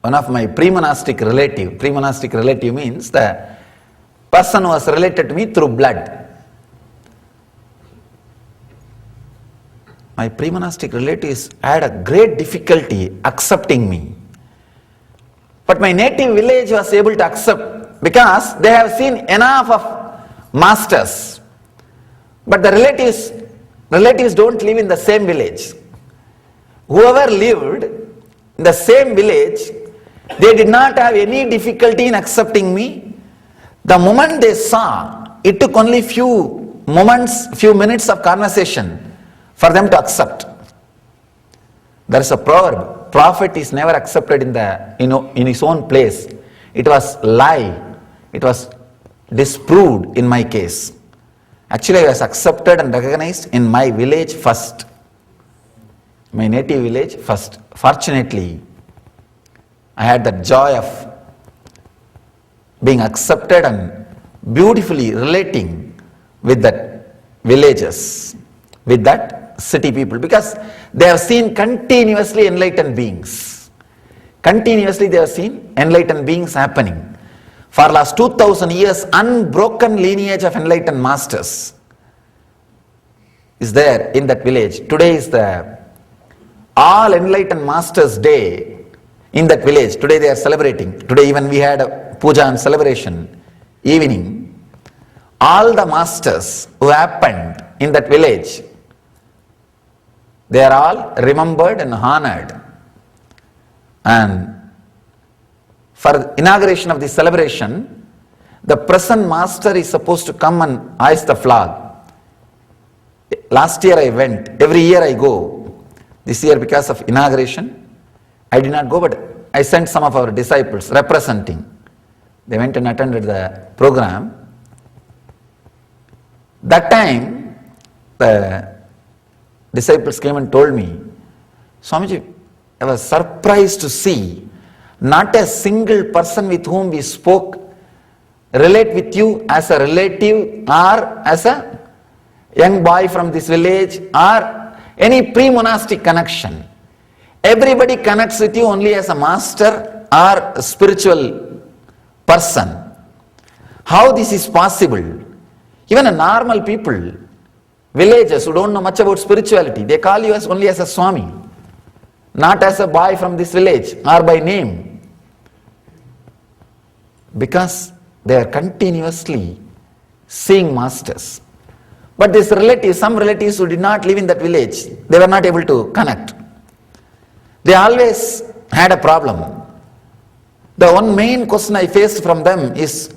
one of my pre-monastic relative means the person was related to me through blood. My pre-monastic relatives had a great difficulty accepting me. But my native village was able to accept because they have seen enough of masters. But the relatives don't live in the same village. Whoever lived in the same village, they did not have any difficulty in accepting me. The moment they saw, it took only few minutes of conversation for them to accept. There is a proverb, prophet is never accepted in his own place. It was lie. It was disproved in my case. Actually, I was accepted and recognized in my village first. My native village first. Fortunately, I had the joy of being accepted and beautifully relating with that villagers, with that city people, because they have seen continuously enlightened beings. Continuously they have seen enlightened beings happening. For last 2000 years, unbroken lineage of enlightened masters is there in that village. Today is the all enlightened masters day in that village. Today they are celebrating. Today even we had a puja and celebration evening. All the masters who happened in that village, they are all remembered and honored. And for inauguration of this celebration, the present master is supposed to come and hoist the flag. Last year I went, every year I go. This year because of inauguration, I did not go, but I sent some of our disciples representing. They went and attended the program. That time, the disciples came and told me, Swamiji, I was surprised to see not a single person with whom we spoke relate with you as a relative or as a young boy from this village or any pre-monastic connection. Everybody connects with you only as a master or a spiritual person. How this is possible? Even a normal people, villagers who don't know much about spirituality, they call you only as a Swami, not as a boy from this village or by name. Because they are continuously seeing masters. But these relatives, some relatives who did not live in that village, they were not able to connect. They always had a problem. The one main question I faced from them is,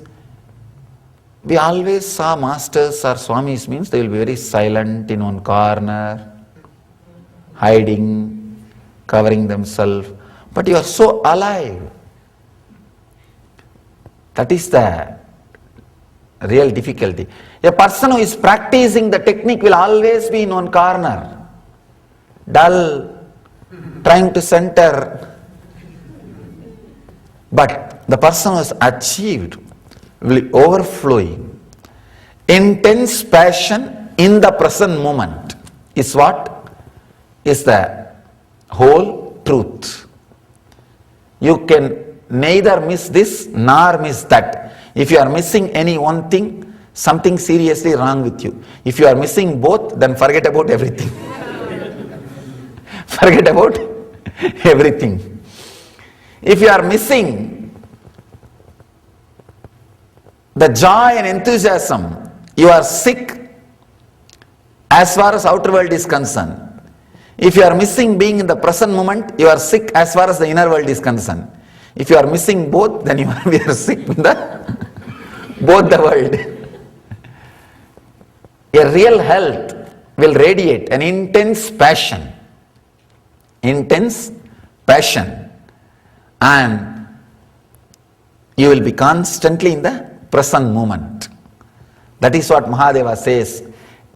we always saw masters or swamis means they will be very silent in one corner, hiding, covering themselves. But you are so alive. That is the real difficulty. A person who is practicing the technique will always be in one corner, dull, trying to center. But the person who has achieved will be overflowing. Intense passion in the present moment is what? Is the whole truth. You can neither miss this nor miss that. If you are missing any one thing, something seriously wrong with you. If you are missing both, then forget about everything. Forget about everything. If you are missing the joy and enthusiasm, you are sick as far as outer world is concerned. If you are missing being in the present moment, you are sick as far as the inner world is concerned. If you are missing both, then you are sick in both the world. A real health will radiate an intense passion. Intense passion. And you will be constantly in the present moment. That is what Mahadeva says,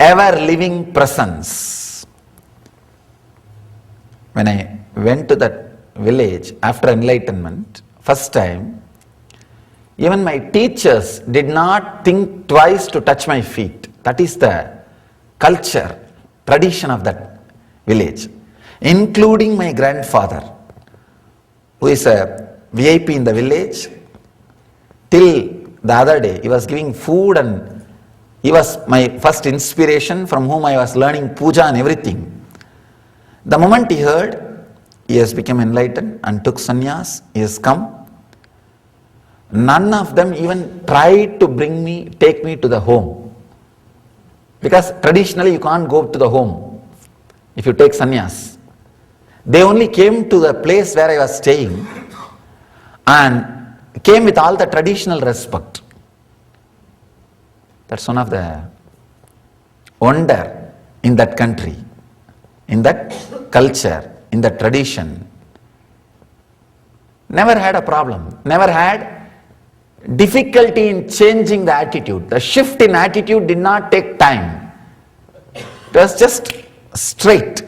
ever living presence. When I went to that village after enlightenment, first time, even my teachers did not think twice to touch my feet. That is the culture, tradition of that village. Including my grandfather, who is a VIP in the village. Till the other day, he was giving food and he was my first inspiration from whom I was learning puja and everything. The moment he heard, he has become enlightened and took sannyas, he has come. None of them even tried to take me to the home. Because traditionally you can't go to the home if you take sannyas. They only came to the place where I was staying and came with all the traditional respect. That's one of the wonder in that country, in that culture, in that tradition. Never had a problem, never had difficulty in changing the attitude. The shift in attitude did not take time. It was just straight.